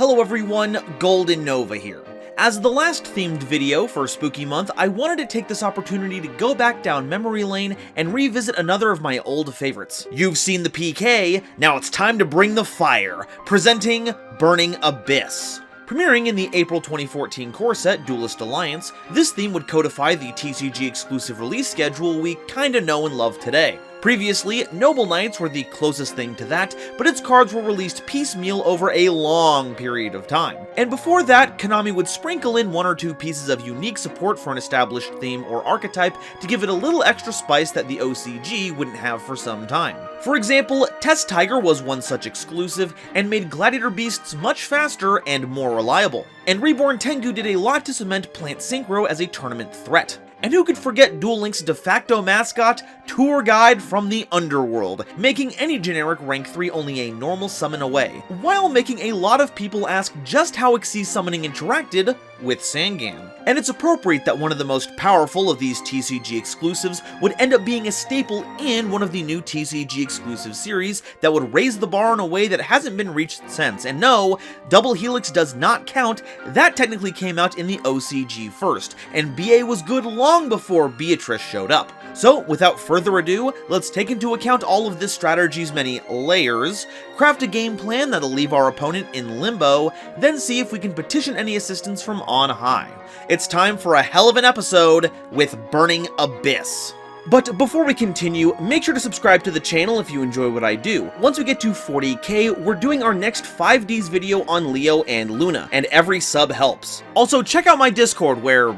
Hello everyone, GoldenNova here. As the last themed video for Spooky Month, I wanted to take this opportunity to go back down memory lane and revisit another of my old favorites. You've seen the PK, now it's time to bring the fire, presenting Burning Abyss. Premiering in the April 2014 core set, Duelist Alliance, this theme would codify the TCG exclusive release schedule we kinda know and love today. Previously, Noble Knights were the closest thing to that, but its cards were released piecemeal over a long period of time. And before that, Konami would sprinkle in one or two pieces of unique support for an established theme or archetype to give it a little extra spice that the OCG wouldn't have for some time. For example, Test Tiger was one such exclusive and made Gladiator Beasts much faster and more reliable. And Reborn Tengu did a lot to cement Plant Synchro as a tournament threat. And who could forget Duel Link's de facto mascot, Tour Guide from the Underworld, making any generic rank 3 only a normal summon away, while making a lot of people ask just how Xyz summoning interacted with Sangan. And it's appropriate that one of the most powerful of these TCG exclusives would end up being a staple in one of the new TCG exclusive series that would raise the bar in a way that hasn't been reached since. And no, Double Helix does not count, that technically came out in the OCG first, and BA was good long before Beatrice showed up. So, without further ado, let's take into account all of this strategy's many layers, craft a game plan that'll leave our opponent in limbo, then see if we can petition any assistance from on high. It's time for a hell of an episode with Burning Abyss. But before we continue, make sure to subscribe to the channel if you enjoy what I do. Once we get to 40k, we're doing our next 5Ds video on Leo and Luna, and every sub helps. Also, check out my Discord where...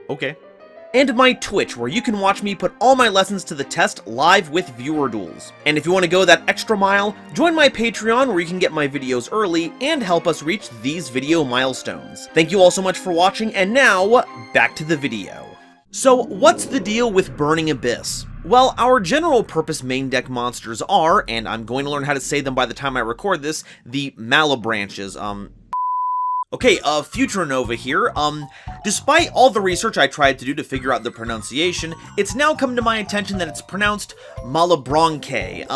okay. And my Twitch, where you can watch me put all my lessons to the test live with viewer duels. And if you want to go that extra mile, join my Patreon where you can get my videos early and help us reach these video milestones. Thank you all so much for watching, and now, back to the video. So, what's the deal with Burning Abyss? Well, our general purpose main deck monsters are, and I'm going to learn how to say them by the time I record this, the Malabranches, Okay, Future Nova here. Despite all the research I tried to do to figure out the pronunciation, it's now come to my attention that it's pronounced Malabranche.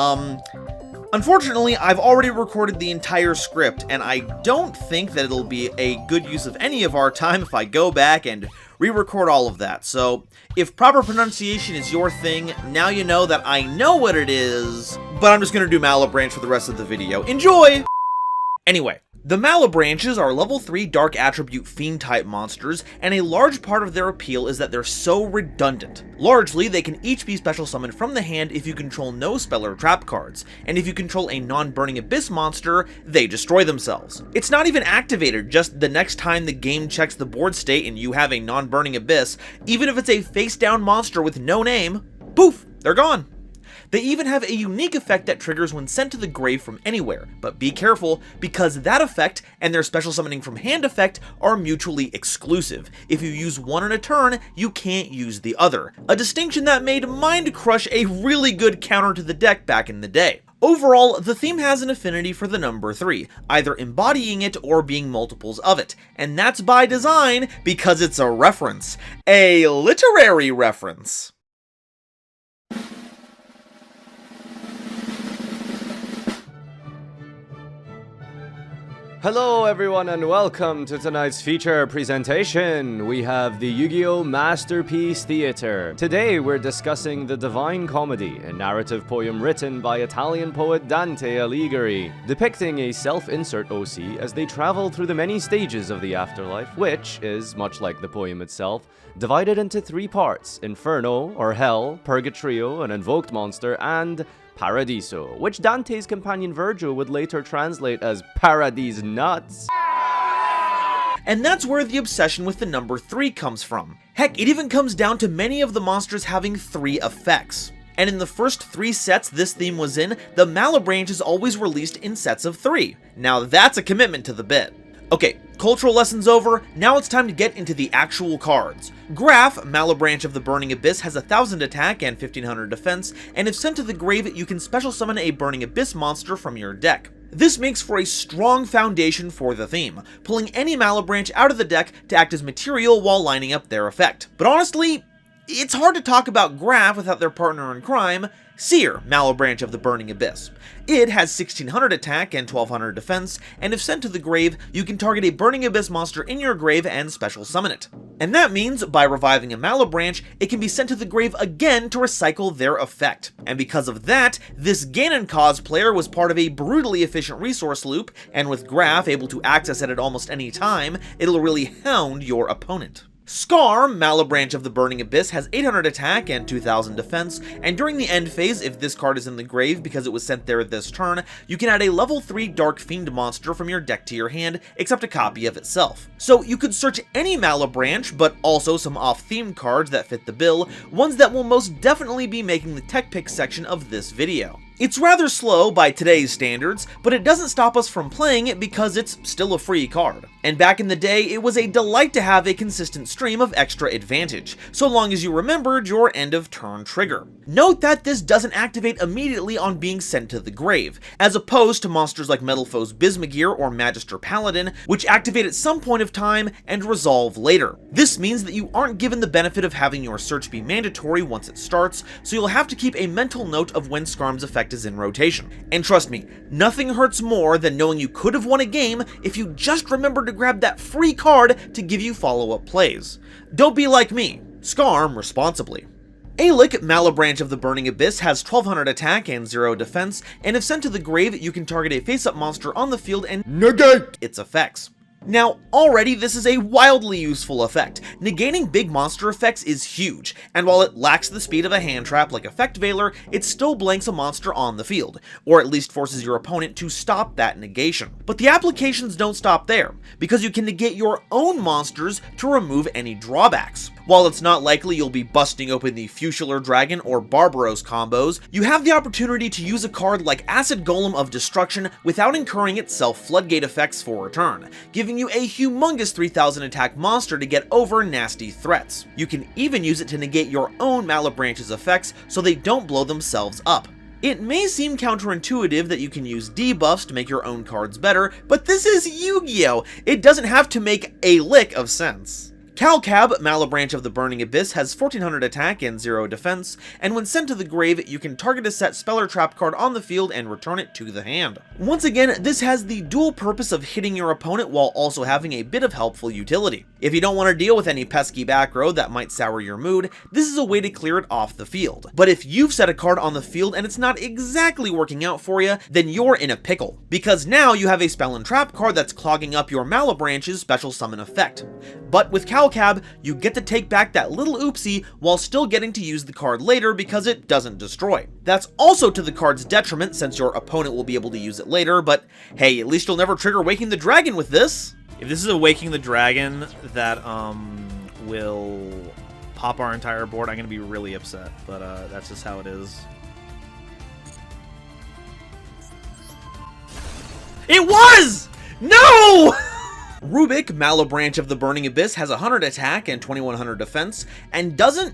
Unfortunately, I've already recorded the entire script, and I don't think that it'll be a good use of any of our time if I go back and re-record all of that. So, if proper pronunciation is your thing, now you know that I know what it is, but I'm just gonna do Malabranche for the rest of the video. Enjoy! Anyway. The Malabranches are level 3 Dark Attribute Fiend-type monsters, and a large part of their appeal is that they're so redundant. Largely, they can each be special summoned from the hand if you control no spell or trap cards, and if you control a non-Burning Abyss monster, they destroy themselves. It's not even activated, just the next time the game checks the board state and you have a non-Burning Abyss, even if it's a face-down monster with no name, poof, they're gone. They even have a unique effect that triggers when sent to the grave from anywhere, but be careful, because that effect and their special summoning from hand effect are mutually exclusive. If you use one in a turn, you can't use the other. A distinction that made Mind Crush a really good counter to the deck back in the day. Overall, the theme has an affinity for the number 3, either embodying it or being multiples of it, and that's by design because it's a reference. A literary reference. Hello everyone and welcome to tonight's feature presentation. We have the Yu-Gi-Oh! Masterpiece Theater. Today we're discussing The Divine Comedy, a narrative poem written by Italian poet Dante Alighieri, depicting a self-insert OC as they travel through the many stages of the afterlife, which is, much like the poem itself, divided into 3 parts: Inferno, or Hell, Purgatorio, an invoked monster, and Paradiso, which Dante's companion Virgil would later translate as Paradise Nuts. And that's where the obsession with the number 3 comes from. Heck, it even comes down to many of the monsters having 3 effects. And in the first 3 sets this theme was in, the Malabranche is always released in sets of 3. Now that's a commitment to the bit. Okay, cultural lessons over, now it's time to get into the actual cards. Graph, Malabranche of the Burning Abyss, has 1000 attack and 1500 defense, and if sent to the grave, you can special summon a Burning Abyss monster from your deck. This makes for a strong foundation for the theme, pulling any Malabranche out of the deck to act as material while lining up their effect. But honestly, it's hard to talk about Graph without their partner in crime, Seer, Malebranch of the Burning Abyss. It has 1600 attack and 1200 defense, and if sent to the grave, you can target a Burning Abyss monster in your grave and special summon it. And that means, by reviving a Malebranch, it can be sent to the grave again to recycle their effect. And because of that, this Ganon cosplayer was part of a brutally efficient resource loop, and with Graph able to access it at almost any time, it'll really hound your opponent. Scar, Malebranch of the Burning Abyss, has 800 attack and 2000 defense, and during the end phase, if this card is in the grave because it was sent there this turn, you can add a level 3 Dark Fiend monster from your deck to your hand, except a copy of itself. So you could search any Malebranch, but also some off-themed cards that fit the bill, ones that will most definitely be making the tech pick section of this video. It's rather slow by today's standards, but it doesn't stop us from playing it because it's still a free card. And back in the day, it was a delight to have a consistent stream of extra advantage, so long as you remembered your end of turn trigger. Note that this doesn't activate immediately on being sent to the grave, as opposed to monsters like Metalfoes Bismugear or Magister Paladin, which activate at some point of time and resolve later. This means that you aren't given the benefit of having your search be mandatory once it starts, so you'll have to keep a mental note of when Skarm's effect is in rotation. And trust me, nothing hurts more than knowing you could have won a game if you just remembered to grab that free card to give you follow-up plays. Don't be like me. Skarm responsibly. Alec, Malebranch of the Burning Abyss, has 1200 attack and 0 defense, and if sent to the grave, you can target a face-up monster on the field and negate its effects. Now, already this is a wildly useful effect. Negating big monster effects is huge, and while it lacks the speed of a hand trap like Effect Veiler, it still blanks a monster on the field, or at least forces your opponent to stop that negation. But the applications don't stop there, because you can negate your own monsters to remove any drawbacks. While it's not likely you'll be busting open the Futular Dragon or Barbaros combos, you have the opportunity to use a card like Acid Golem of Destruction without incurring its self-floodgate effects for a turn, giving you a humongous 3000 attack monster to get over nasty threats. You can even use it to negate your own Malebranch's effects so they don't blow themselves up. It may seem counterintuitive that you can use debuffs to make your own cards better, but this is Yu-Gi-Oh! It doesn't have to make a lick of sense. Calcab, Malebranch of the Burning Abyss, has 1400 attack and 0 defense, and when sent to the grave, you can target a set spell or trap card on the field and return it to the hand. Once again, this has the dual purpose of hitting your opponent while also having a bit of helpful utility. If you don't want to deal with any pesky back row that might sour your mood, this is a way to clear it off the field. But if you've set a card on the field and it's not exactly working out for you, then you're in a pickle, because now you have a spell and trap card that's clogging up your Malebranch's special summon effect. But with Calcab, you get to take back that little oopsie while still getting to use the card later because it doesn't destroy. That's also to the card's detriment since your opponent will be able to use it later, but hey, at least you'll never trigger Waking the Dragon with this. If this is a Waking the Dragon that will pop our entire board, I'm going to be really upset, but that's just how it is. It was! No! Rubik, Malebranch of the Burning Abyss, has 100 attack and 2100 defense, and doesn't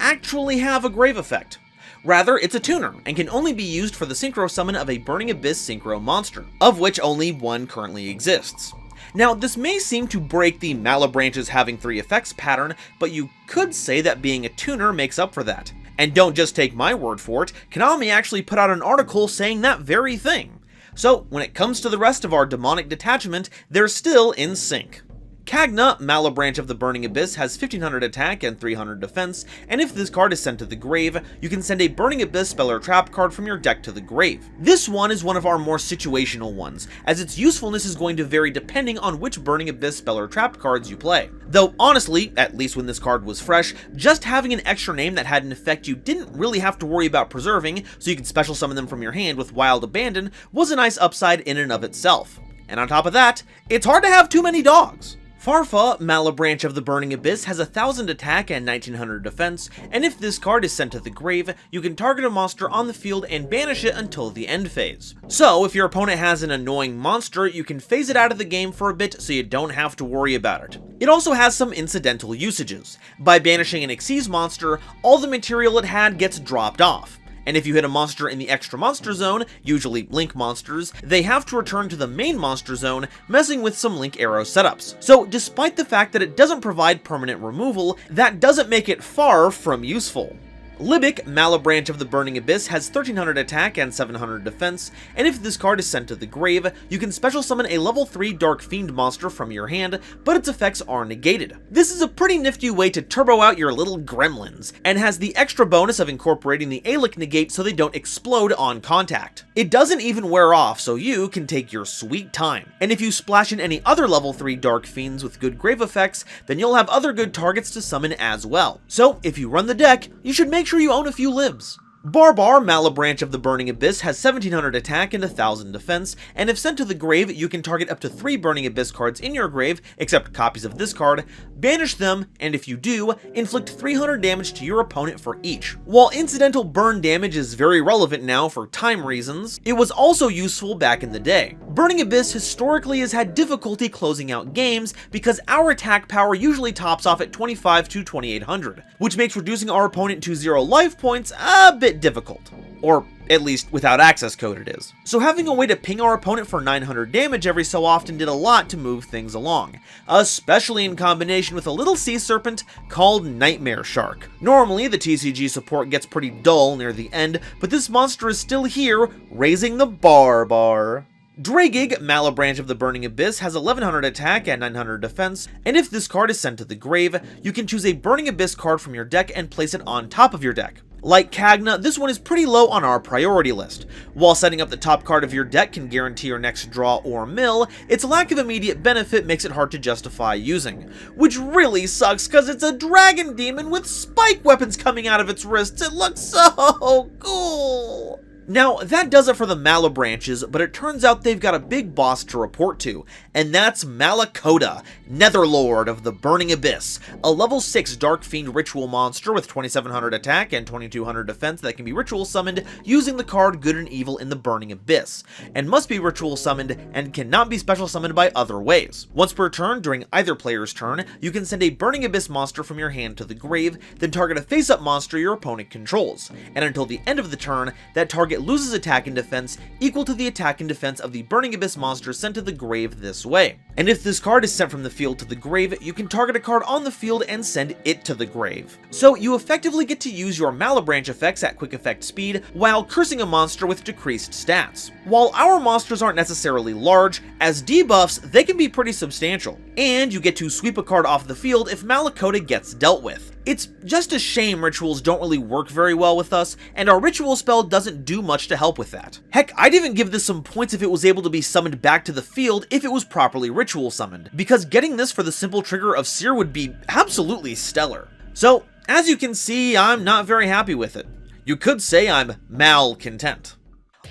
actually have a grave effect. Rather, it's a tuner, and can only be used for the synchro summon of a Burning Abyss synchro monster, of which only one currently exists. Now, this may seem to break the Malebranch's having 3 effects pattern, but you could say that being a tuner makes up for that. And don't just take my word for it, Konami actually put out an article saying that very thing. So, when it comes to the rest of our demonic detachment, they're still in sync. Cagna, Malebranch of the Burning Abyss, has 1500 attack and 300 defense, and if this card is sent to the grave, you can send a Burning Abyss spell or trap card from your deck to the grave. This one is one of our more situational ones, as its usefulness is going to vary depending on which Burning Abyss spell or trap cards you play. Though honestly, at least when this card was fresh, just having an extra name that had an effect you didn't really have to worry about preserving, so you could special summon them from your hand with Wild Abandon, was a nice upside in and of itself. And on top of that, it's hard to have too many dogs. Farfa, Malebranch of the Burning Abyss, has 1000 attack and 1900 defense, and if this card is sent to the grave, you can target a monster on the field and banish it until the end phase. So, if your opponent has an annoying monster, you can phase it out of the game for a bit so you don't have to worry about it. It also has some incidental usages. By banishing an Xyz monster, all the material it had gets dropped off. And if you hit a monster in the extra monster zone, usually Link monsters, they have to return to the main monster zone, messing with some Link arrow setups. So despite the fact that it doesn't provide permanent removal, that doesn't make it far from useful. Libic, Malabranch of the Burning Abyss, has 1300 attack and 700 defense, and if this card is sent to the grave, you can special summon a level 3 Dark Fiend monster from your hand, but its effects are negated. This is a pretty nifty way to turbo out your little gremlins, and has the extra bonus of incorporating the Alic negate so they don't explode on contact. It doesn't even wear off, so you can take your sweet time. And if you splash in any other level 3 Dark Fiends with good grave effects, then you'll have other good targets to summon as well. So if you run the deck, you should make sure you own a few libs. Barbar, Malabranch of the Burning Abyss, has 1700 attack and 1000 defense, and if sent to the grave, you can target up to 3 Burning Abyss cards in your grave, except copies of this card, banish them, and if you do, inflict 300 damage to your opponent for each. While incidental burn damage is very relevant now for time reasons, it was also useful back in the day. Burning Abyss historically has had difficulty closing out games because our attack power usually tops off at 25 to 2800, which makes reducing our opponent to 0 life points a bit difficult. Or at least without access code it is. So having a way to ping our opponent for 900 damage every so often did a lot to move things along, especially in combination with a little sea serpent called Nightmare Shark. Normally the TCG support gets pretty dull near the end, but this monster is still here, raising the bar. Dragig, Malabranch of the Burning Abyss, has 1100 attack and 900 defense, and if this card is sent to the grave, you can choose a Burning Abyss card from your deck and place it on top of your deck. Like Kagna, this one is pretty low on our priority list. While setting up the top card of your deck can guarantee your next draw or mill, its lack of immediate benefit makes it hard to justify using. Which really sucks because it's a dragon demon with spike weapons coming out of its wrists. It looks so cool! Now, that does it for the Malabranches, but it turns out they've got a big boss to report to, and that's Malakota, Netherlord of the Burning Abyss, a level 6 Dark Fiend ritual monster with 2700 attack and 2200 defense that can be ritual summoned using the card Good and Evil in the Burning Abyss, and must be ritual summoned and cannot be special summoned by other ways. Once per turn, during either player's turn, you can send a Burning Abyss monster from your hand to the grave, then target a face-up monster your opponent controls, and until the end of the turn, that target loses attack and defense equal to the attack and defense of the Burning Abyss monster sent to the grave this way. And if this card is sent from the field to the grave, you can target a card on the field and send it to the grave. So you effectively get to use your Malabranch effects at quick effect speed while cursing a monster with decreased stats. While our monsters aren't necessarily large, as debuffs they can be pretty substantial, and you get to sweep a card off the field if Malakota gets dealt with. It's just a shame rituals don't really work very well with us, and our ritual spell doesn't do much to help with that. Heck, I'd even give this some points if it was able to be summoned back to the field if it was properly ritual summoned, because getting this for the simple trigger of Seer would be absolutely stellar. So, as you can see, I'm not very happy with it. You could say I'm malcontent.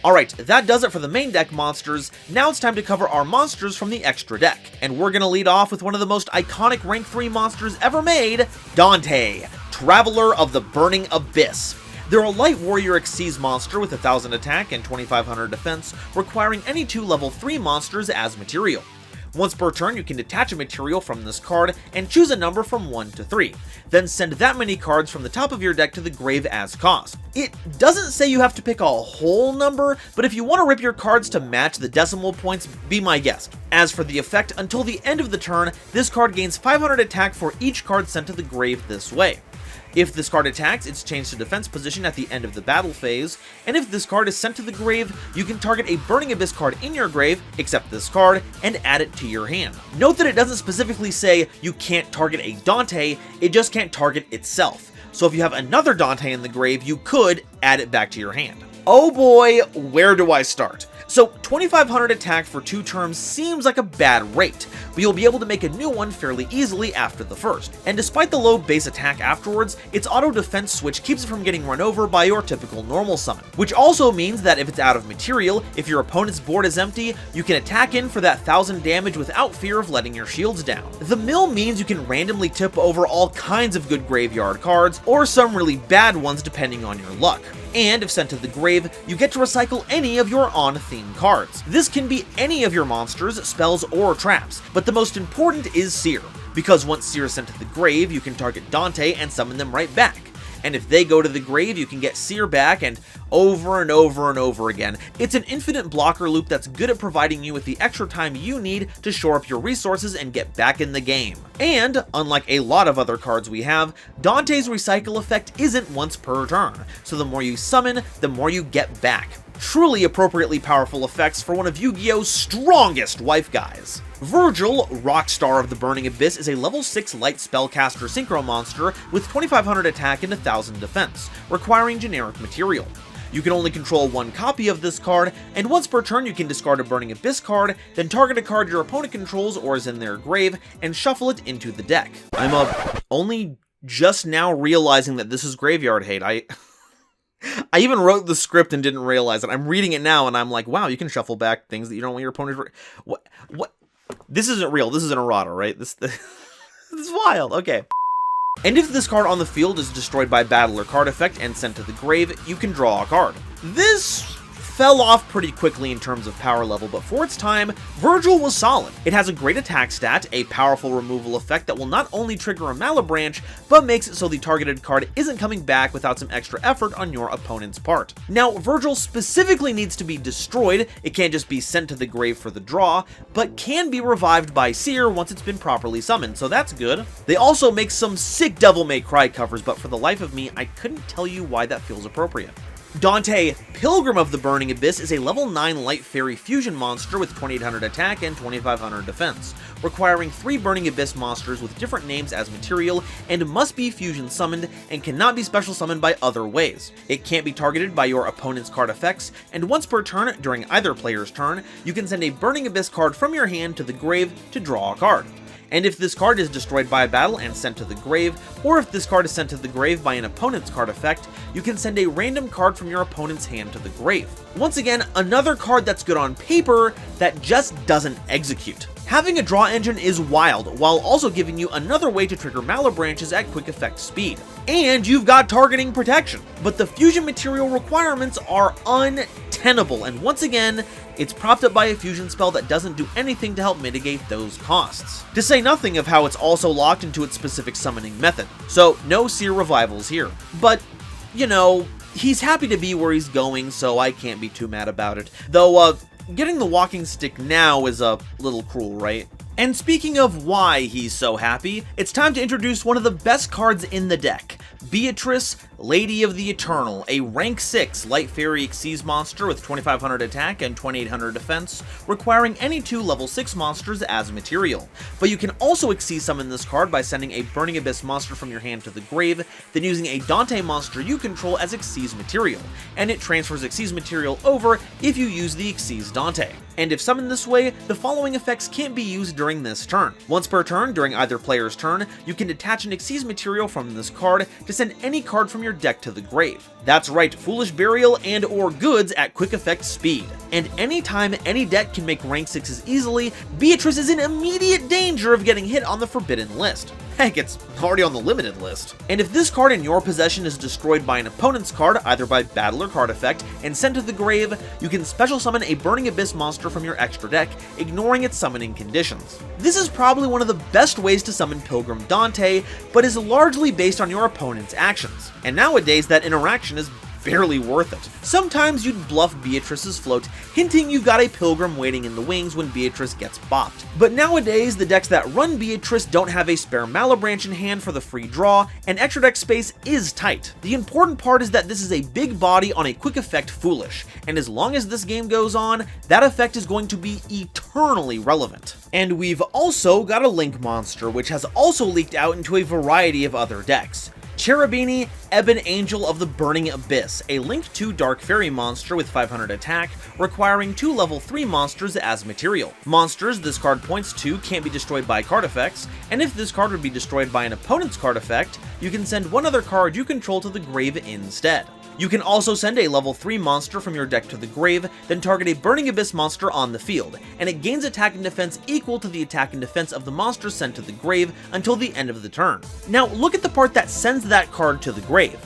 Alright, that does it for the main deck monsters. Now it's time to cover our monsters from the extra deck. And we're gonna lead off with one of the most iconic rank 3 monsters ever made, Dante, Traveler of the Burning Abyss. They're a light warrior Xyz monster with 1000 attack and 2500 defense, requiring any 2 level 3 monsters as material. Once per turn, you can detach a material from this card and choose a number from 1 to 3. Then send that many cards from the top of your deck to the grave as cost. It doesn't say you have to pick a whole number, but if you want to rip your cards to match the decimal points, be my guest. As for the effect, until the end of the turn, this card gains 500 attack for each card sent to the grave this way. If this card attacks, it's changed to defense position at the end of the battle phase, and if this card is sent to the grave, you can target a Burning Abyss card in your grave, except this card, and add it to your hand. Note that it doesn't specifically say you can't target a Dante, it just can't target itself. So if you have another Dante in the grave, you could add it back to your hand. Oh boy, where do I start? So 2500 attack for 2 turns seems like a bad rate, but you'll be able to make a new one fairly easily after the first. And despite the low base attack afterwards, its auto defense switch keeps it from getting run over by your typical normal summon. Which also means that if it's out of material, if your opponent's board is empty, you can attack in for that 1000 damage without fear of letting your shields down. The mill means you can randomly tip over all kinds of good graveyard cards, or some really bad ones depending on your luck. And if sent to the grave, you get to recycle any of your on-theme cards. This can be any of your monsters, spells, or traps, but the most important is Seer, because once Seer is sent to the grave, you can target Dante and summon them right back. and if they go to the grave, you can get Seer back, and over and over and over again. It's an infinite blocker loop that's good at providing you with the extra time you need to shore up your resources and get back in the game. And, unlike a lot of other cards we have, Dante's recycle effect isn't once per turn, so the more you summon, the more you get back. Truly appropriately powerful effects for one of Yu-Gi-Oh's strongest wife guys. Virgil, Rockstar of the Burning Abyss, is a level 6 light spellcaster synchro monster with 2500 attack and 1000 defense, requiring generic material. You can only control one copy of this card, and once per turn you can discard a Burning Abyss card, then target a card your opponent controls or is in their grave, and shuffle it into the deck. I'm only just now realizing that this is Graveyard Hate. I even wrote the script and didn't realize it. I'm reading it now and I'm like, wow, you can shuffle back things that you don't want your opponent. What? This isn't real. This is an errata, right? This is wild. Okay. And if this card on the field is destroyed by battle or card effect and sent to the grave, you can draw a card. This fell off pretty quickly in terms of power level, but for its time, Virgil was solid. It has a great attack stat, a powerful removal effect that will not only trigger a Malabranch, but makes it so the targeted card isn't coming back without some extra effort on your opponent's part. Now, Virgil specifically needs to be destroyed. It can't just be sent to the grave for the draw, but can be revived by Seer once it's been properly summoned, so that's good. They also make some sick Devil May Cry covers, but for the life of me, I couldn't tell you why that feels appropriate. Dante, Pilgrim of the Burning Abyss, is a level 9 Light Fairy fusion monster with 2800 attack and 2500 defense, requiring 3 Burning Abyss monsters with different names as material, and must be fusion summoned and cannot be special summoned by other ways. It can't be targeted by your opponent's card effects, and once per turn, during either player's turn, you can send a Burning Abyss card from your hand to the grave to draw a card. And if this card is destroyed by a battle and sent to the grave, or if this card is sent to the grave by an opponent's card effect, you can send a random card from your opponent's hand to the grave. Once again, another card that's good on paper that just doesn't execute. Having a draw engine is wild, while also giving you another way to trigger Malabranches at quick effect speed. And you've got targeting protection. But the fusion material requirements are untenable, and once again, it's propped up by a fusion spell that doesn't do anything to help mitigate those costs. To say nothing of how it's also locked into its specific summoning method. So no Seer revivals here. But, you know, he's happy to be where he's going, so I can't be too mad about it. Though, getting the walking stick now is a little cruel, right? And speaking of why he's so happy, it's time to introduce one of the best cards in the deck. Beatrice, Lady of the Eternal, a rank 6 Light Fairy Xyz monster with 2500 attack and 2800 defense, requiring any 2 level 6 monsters as material. But you can also Xyz summon this card by sending a Burning Abyss monster from your hand to the grave, then using a Dante monster you control as Xyz material, and it transfers Xyz material over if you use the Xyz Dante. And if summoned this way, the following effects can't be used during this turn. Once per turn, during either player's turn, you can detach an Xyz material from this card to send any card from your deck to the grave. That's right, Foolish Burial and or Goods at quick effect speed. And anytime any deck can make rank 6s easily, Beatrice is in immediate danger of getting hit on the forbidden list. Heck, it's already on the limited list. And if this card in your possession is destroyed by an opponent's card, either by battle or card effect, and sent to the grave, you can special summon a Burning Abyss monster from your extra deck, ignoring its summoning conditions. This is probably one of the best ways to summon Pilgrim Dante, but is largely based on your opponent's actions. And nowadays, that interaction is barely worth it. Sometimes you'd bluff Beatrice's float, hinting you've got a Pilgrim waiting in the wings when Beatrice gets bopped. But nowadays, the decks that run Beatrice don't have a spare Malabranch in hand for the free draw, and extra deck space is tight. The important part is that this is a big body on a quick effect Foolish, and as long as this game goes on, that effect is going to be eternally relevant. And we've also got a Link monster, which has also leaked out into a variety of other decks. Cherubini, Ebon Angel of the Burning Abyss, a Link 2 Dark Fairy monster with 500 attack, requiring 2 level 3 monsters as material. Monsters this card points to can't be destroyed by card effects, and if this card would be destroyed by an opponent's card effect, you can send one other card you control to the grave instead. You can also send a level 3 monster from your deck to the grave, then target a Burning Abyss monster on the field, and it gains attack and defense equal to the attack and defense of the monster sent to the grave until the end of the turn. Now look at the part that sends that card to the grave.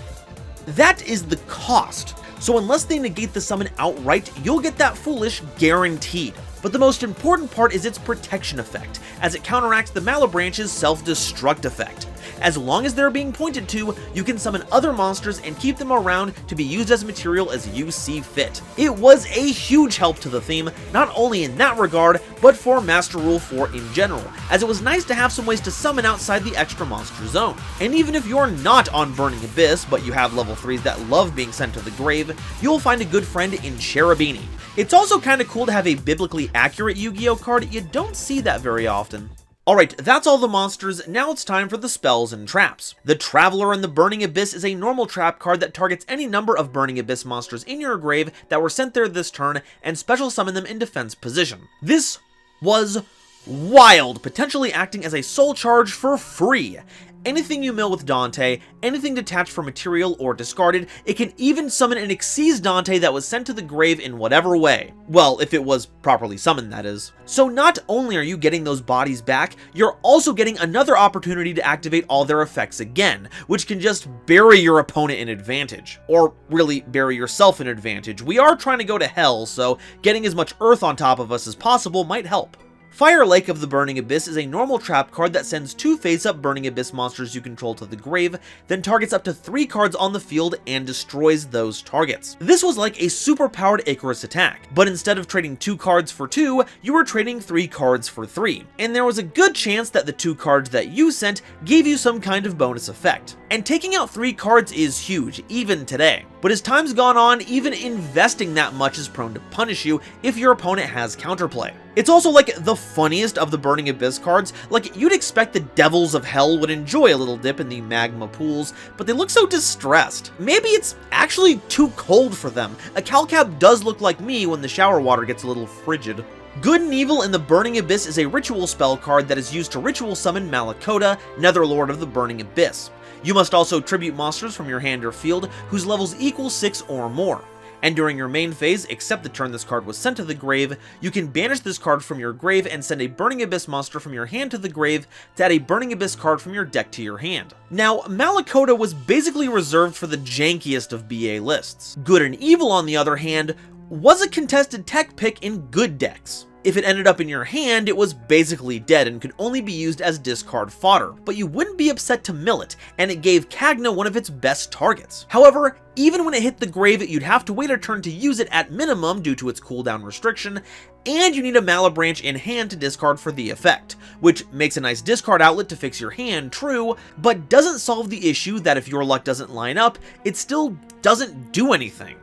That is the cost. So unless they negate the summon outright, you'll get that Foolish guaranteed. But the most important part is its protection effect, as it counteracts the Malabranch's self-destruct effect. As long as they're being pointed to, you can summon other monsters and keep them around to be used as material as you see fit. It was a huge help to the theme, not only in that regard, but for Master Rule 4 in general, as it was nice to have some ways to summon outside the extra monster zone. And even if you're not on Burning Abyss, but you have level 3s that love being sent to the grave, you'll find a good friend in Cherubini. It's also kinda cool to have a biblically accurate Yu-Gi-Oh card. You don't see that very often. Alright, that's all the monsters, now it's time for the spells and traps. The Traveler in the Burning Abyss is a normal trap card that targets any number of Burning Abyss monsters in your grave that were sent there this turn, and special summon them in defense position. This was wild, potentially acting as a soul charge for free. Anything you mill with Dante, anything detached from material or discarded, it can even summon and exceed Dante that was sent to the grave in whatever way. Well, if it was properly summoned, that is. So not only are you getting those bodies back, you're also getting another opportunity to activate all their effects again, which can just bury your opponent in advantage. Or really, bury yourself in advantage. We are trying to go to hell, so getting as much earth on top of us as possible might help. Fire Lake of the Burning Abyss is a normal trap card that sends 2 face-up Burning Abyss monsters you control to the grave, then targets up to 3 cards on the field and destroys those targets. This was like a super-powered Icarus attack, but instead of trading 2 cards for 2, you were trading 3 cards for 3, and there was a good chance that the 2 cards that you sent gave you some kind of bonus effect. And taking out 3 cards is huge, even today. But as time's gone on, even investing that much is prone to punish you if your opponent has counterplay. It's also like the funniest of the Burning Abyss cards. Like, you'd expect the Devils of Hell would enjoy a little dip in the magma pools, but they look so distressed. Maybe it's actually too cold for them. A Calcab does look like me when the shower water gets a little frigid. Good and Evil in the Burning Abyss is a ritual spell card that is used to ritual summon Malakota, Netherlord of the Burning Abyss. You must also tribute monsters from your hand or field whose levels equal 6 or more. And during your main phase, except the turn this card was sent to the grave, you can banish this card from your grave and send a Burning Abyss monster from your hand to the grave to add a Burning Abyss card from your deck to your hand. Now, Malakota was basically reserved for the jankiest of BA lists. Good and Evil, on the other hand, was a contested tech pick in good decks. If it ended up in your hand, it was basically dead and could only be used as discard fodder, but you wouldn't be upset to mill it, and it gave Kagna one of its best targets. However, even when it hit the grave, you'd have to wait a turn to use it at minimum due to its cooldown restriction, and you need a Malabranch in hand to discard for the effect, which makes a nice discard outlet to fix your hand, true, but doesn't solve the issue that if your luck doesn't line up, it still doesn't do anything.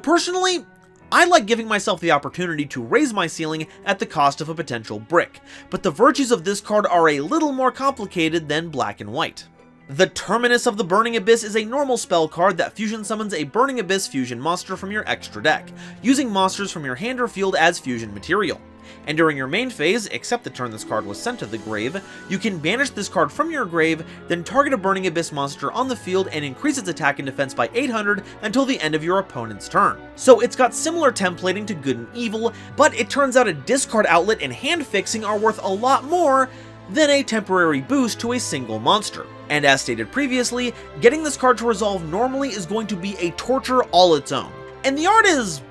Personally, I like giving myself the opportunity to raise my ceiling at the cost of a potential brick, but the virtues of this card are a little more complicated than black and white. The Terminus of the Burning Abyss is a normal spell card that fusion summons a Burning Abyss fusion monster from your extra deck, using monsters from your hand or field as fusion material. And during your main phase, except the turn this card was sent to the grave, you can banish this card from your grave, then target a Burning Abyss monster on the field and increase its attack and defense by 800 until the end of your opponent's turn. So it's got similar templating to Good and Evil, but it turns out a discard outlet and hand fixing are worth a lot more than a temporary boost to a single monster. And as stated previously, getting this card to resolve normally is going to be a torture all its own. And the art is,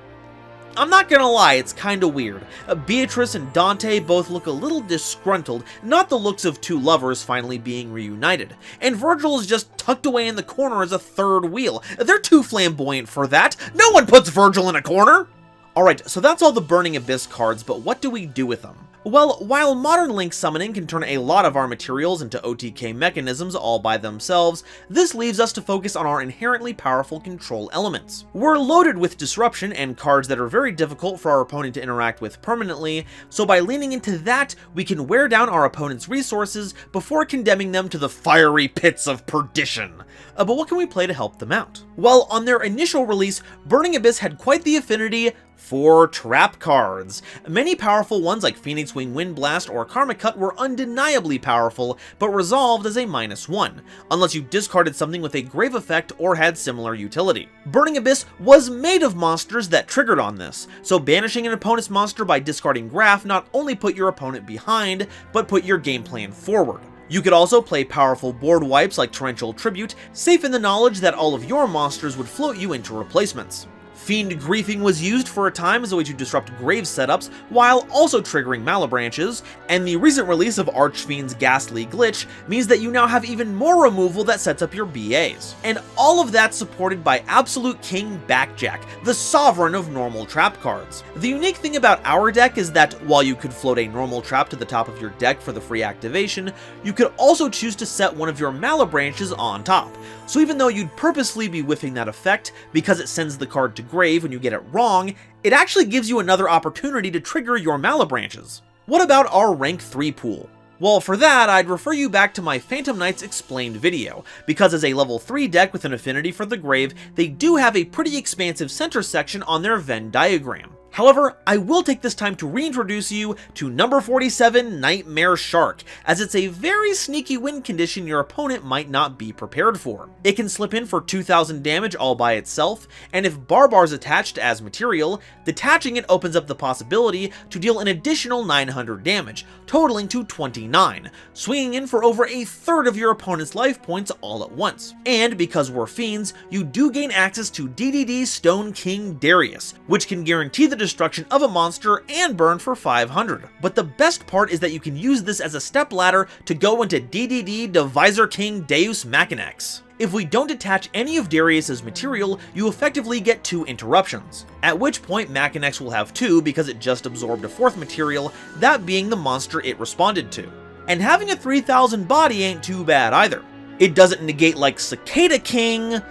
I'm not gonna lie, it's kinda weird. Beatrice and Dante both look a little disgruntled, not the looks of 2 lovers finally being reunited. And Virgil is just tucked away in the corner as a third wheel. They're too flamboyant for that. No one puts Virgil in a corner! Alright, so that's all the Burning Abyss cards, but what do we do with them? Well, while Modern Link summoning can turn a lot of our materials into OTK mechanisms all by themselves, this leaves us to focus on our inherently powerful control elements. We're loaded with disruption and cards that are very difficult for our opponent to interact with permanently, so by leaning into that, we can wear down our opponent's resources before condemning them to the fiery pits of perdition. But what can we play to help them out? Well, on their initial release, Burning Abyss had quite the affinity for trap cards. Many powerful ones like Phoenix Wing Wind Blast or Karma Cut were undeniably powerful, but resolved as a -1, unless you discarded something with a grave effect or had similar utility. Burning Abyss was made of monsters that triggered on this, so banishing an opponent's monster by discarding Graph not only put your opponent behind, but put your game plan forward. You could also play powerful board wipes like Torrential Tribute, safe in the knowledge that all of your monsters would float you into replacements. Fiend Griefing was used for a time as a way to disrupt grave setups while also triggering Malebranches, and the recent release of Archfiend's Ghastly Glitch means that you now have even more removal that sets up your BAs. And all of that supported by Absolute King Backjack, the sovereign of normal trap cards. The unique thing about our deck is that while you could float a normal trap to the top of your deck for the free activation, you could also choose to set one of your Malebranches on top. So even though you'd purposely be whiffing that effect because it sends the card to grave when you get it wrong, it actually gives you another opportunity to trigger your Malebranches. What about our rank 3 pool? Well, for that, I'd refer you back to my Phantom Knights Explained video, because as a level 3 deck with an affinity for the grave, they do have a pretty expansive center section on their Venn diagram. However, I will take this time to reintroduce you to number 47, Nightmare Shark, as it's a very sneaky win condition your opponent might not be prepared for. It can slip in for 2000 damage all by itself, and if Barbar's attached as material, detaching it opens up the possibility to deal an additional 900 damage, totaling to 29, swinging in for over a third of your opponent's life points all at once. And because we're fiends, you do gain access to DDD Stone King Darius, which can guarantee the destruction of a monster and burn for 500. But the best part is that you can use this as a step ladder to go into DDD Divisor King Deus Machinex. If we don't detach any of Darius's material, you effectively get 2 interruptions, at which point Machinex will have 2 because it just absorbed a 4th material, that being the monster it responded to. And having a 3000 body ain't too bad either. It doesn't negate like Cicada King,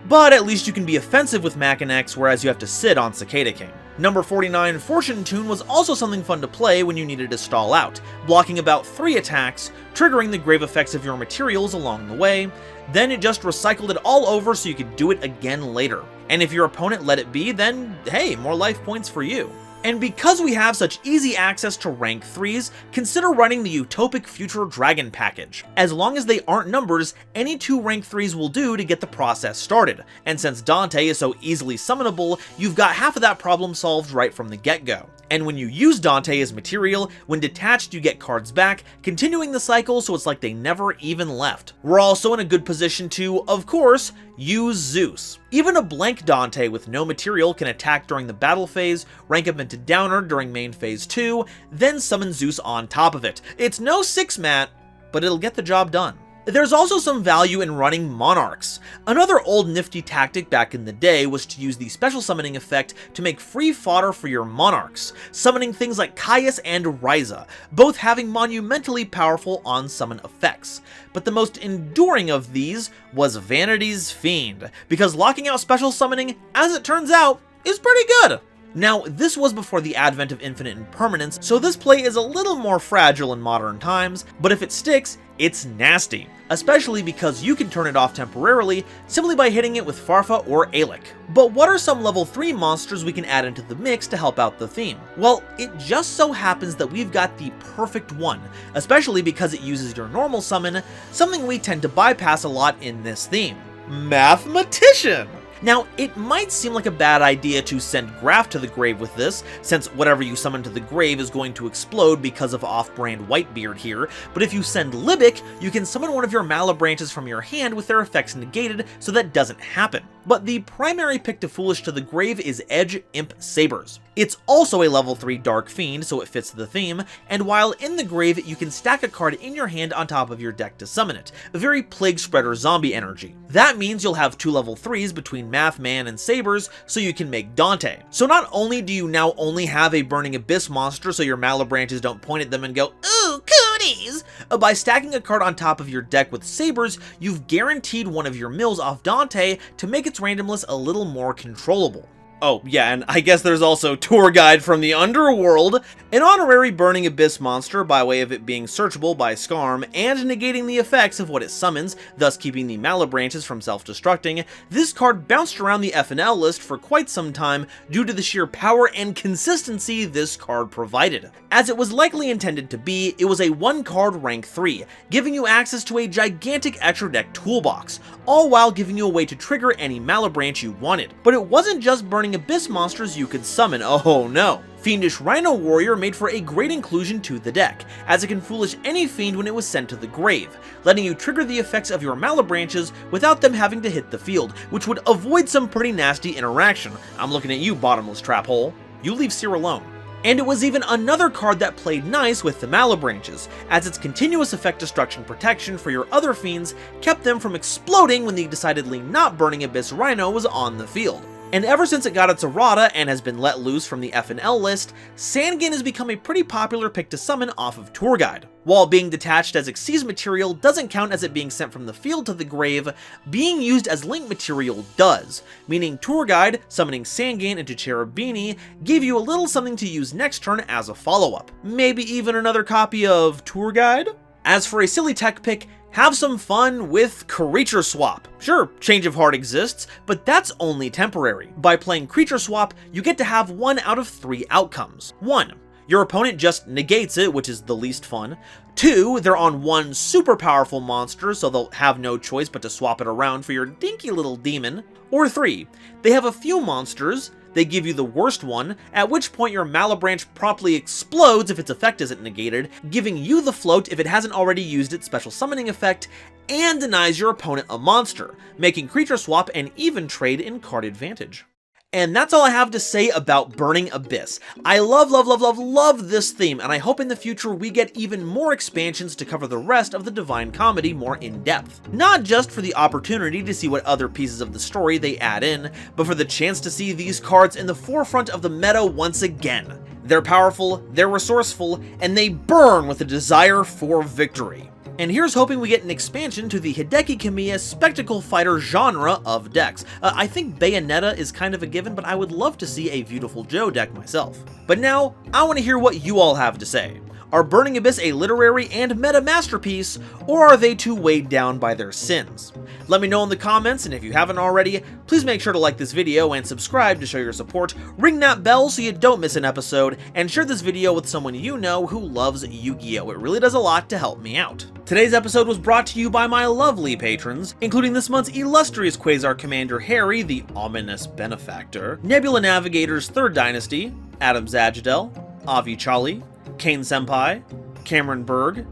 but at least you can be offensive with Machinex, whereas you have to sit on Cicada King. Number 49, Fortune Tune was also something fun to play when you needed to stall out, blocking about 3 attacks, triggering the grave effects of your materials along the way, then it just recycled it all over so you could do it again later. And if your opponent let it be, then hey, more life points for you. And because we have such easy access to rank 3s, consider running the Utopic Future Dragon package. As long as they aren't numbers, any 2 rank 3s will do to get the process started, and since Dante is so easily summonable, you've got half of that problem solved right from the get-go. And when you use Dante as material, when detached you get cards back, continuing the cycle so it's like they never even left. We're also in a good position to, of course, use Zeus. Even a blank Dante with no material can attack during the battle phase, rank up into Downer during main phase 2, then summon Zeus on top of it. It's no 6-mat, but it'll get the job done. There's also some value in running Monarchs. Another old nifty tactic back in the day was to use the special summoning effect to make free fodder for your Monarchs, summoning things like Caius and Ryza, both having monumentally powerful on-summon effects. But the most enduring of these was Vanity's Fiend, because locking out special summoning, as it turns out, is pretty good. Now, this was before the advent of infinite impermanence, so this play is a little more fragile in modern times, but if it sticks, it's nasty, especially because you can turn it off temporarily simply by hitting it with Farfa or Alec. But what are some level 3 monsters we can add into the mix to help out the theme? Well, it just so happens that we've got the perfect one, especially because it uses your normal summon, something we tend to bypass a lot in this theme. Mathematician! Now, it might seem like a bad idea to send Graf to the grave with this, since whatever you summon to the grave is going to explode because of off-brand Whitebeard here, but if you send Libic, you can summon one of your Malebranches from your hand with their effects negated, so that doesn't happen. But the primary pick to foolish to the grave is Edge Imp Sabers. It's also a level 3 Dark Fiend, so it fits the theme, and while in the grave, you can stack a card in your hand on top of your deck to summon it, a very Plague Spreader zombie energy. That means you'll have 2 level 3s between Math Man and Sabers, so you can make Dante. So not only do you now only have a Burning Abyss monster so your Malebranches don't point at them and go, "Ooh, cooties!" By stacking a card on top of your deck with Sabers, you've guaranteed one of your mills off Dante to make its randomness a little more controllable. Oh, yeah, and I guess there's also Tour Guide from the Underworld, an honorary Burning Abyss monster by way of it being searchable by Skarm and negating the effects of what it summons, thus keeping the Malebranches from self-destructing. This card bounced around the FNL list for quite some time due to the sheer power and consistency this card provided. As it was likely intended to be, it was a 1-card rank 3, giving you access to a gigantic extra deck toolbox, all while giving you a way to trigger any Malebranche you wanted. But it wasn't just Burning Abyss monsters you could summon, oh no. Fiendish Rhino Warrior made for a great inclusion to the deck, as it can foolish any fiend when it was sent to the grave, letting you trigger the effects of your Malabranches without them having to hit the field, which would avoid some pretty nasty interaction. I'm looking at you, bottomless trap hole. You leave Seer alone. And it was even another card that played nice with the Malabranches, as its continuous effect destruction protection for your other fiends kept them from exploding when the decidedly not burning Abyss Rhino was on the field. And ever since it got its errata and has been let loose from the F&L list, Sandgin has become a pretty popular pick to summon off of Tour Guide. While being detached as Xyz material doesn't count as it being sent from the field to the grave, being used as link material does, meaning Tour Guide summoning Sandgin into Cherubini gave you a little something to use next turn as a follow-up. Maybe even another copy of Tour Guide? As for a silly tech pick, have some fun with Creature Swap. Sure, Change of Heart exists, but that's only temporary. By playing Creature Swap, you get to have 1 out of 3 outcomes. 1. Your opponent just negates it, which is the least fun. 2. They're on one super powerful monster, so they'll have no choice but to swap it around for your dinky little demon. Or 3. They have a few monsters, they give you the worst one, at which point your Malabranch promptly explodes if its effect isn't negated, giving you the float if it hasn't already used its special summoning effect, and denies your opponent a monster, making Creature Swap an even trade in card advantage. And that's all I have to say about Burning Abyss. I love this theme, and I hope in the future we get even more expansions to cover the rest of the Divine Comedy more in depth. Not just for the opportunity to see what other pieces of the story they add in, but for the chance to see these cards in the forefront of the meta once again. They're powerful, they're resourceful, and they burn with a desire for victory. And here's hoping we get an expansion to the Hideki Kamiya Spectacle Fighter genre of decks. I think Bayonetta is kind of a given, but I would love to see a Beautiful Joe deck myself. But now, I want to hear what you all have to say. Are Burning Abyss a literary and meta masterpiece, or are they too weighed down by their sins? Let me know in the comments, and if you haven't already, please make sure to like this video and subscribe to show your support, ring that bell so you don't miss an episode, and share this video with someone you know who loves Yu-Gi-Oh! It really does a lot to help me out. Today's episode was brought to you by my lovely patrons, including this month's illustrious Quasar Commander Harry, the ominous benefactor, Nebula Navigator's 3rd Dynasty, Adam Zajdel, Avi Chali, Kane Senpai, Cameron Berg,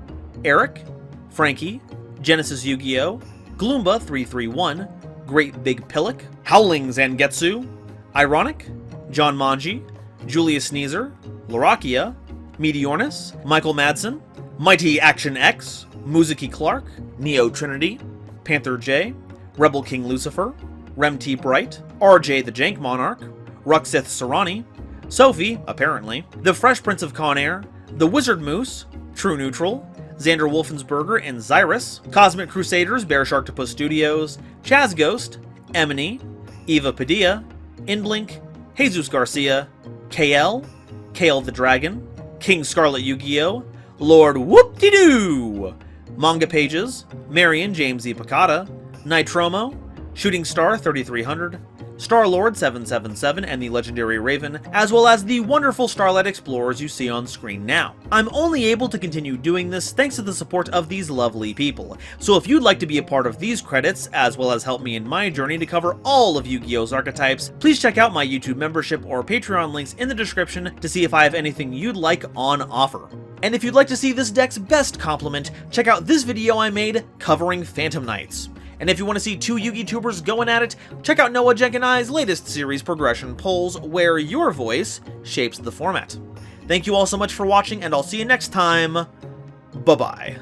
Eric, Frankie, Genesis Yu-Gi-Oh!, Gloomba 331, Great Big Pillock, Howling Zangetsu, Ironic, John Manji, Julius Sneezer, Larakia, Meteornus, Michael Madsen, Mighty Action X, Muzuki Clark, Neo Trinity, Panther J, Rebel King Lucifer, Rem T Bright, RJ the Jank Monarch, Ruxith Sarani, Sophie, apparently, The Fresh Prince of Conair, The Wizard Moose, True Neutral, Xander Wolfensberger and Zyrus, Cosmic Crusaders, Bear Sharktopus Studios, Chaz Ghost, Emily, Eva Padilla, Inblink, Jesus Garcia, KL, Kale the Dragon, King Scarlet Yu-Gi-Oh!, Lord Whoop-de-Doo, Manga Pages, Marion James E. Picata, Nitromo, Shooting Star 3300, Star-Lord 777 and the Legendary Raven, as well as the wonderful Starlight Explorers you see on screen now. I'm only able to continue doing this thanks to the support of these lovely people, so if you'd like to be a part of these credits, as well as help me in my journey to cover all of Yu-Gi-Oh's archetypes, please check out my YouTube membership or Patreon links in the description to see if I have anything you'd like on offer. And if you'd like to see this deck's best complement, check out this video I made covering Phantom Knights. And if you want to see 2 Yu-Gi tubers going at it, check out Noah Jenk and I's latest series progression polls, where your voice shapes the format. Thank you all so much for watching, and I'll see you next time. Bye-bye.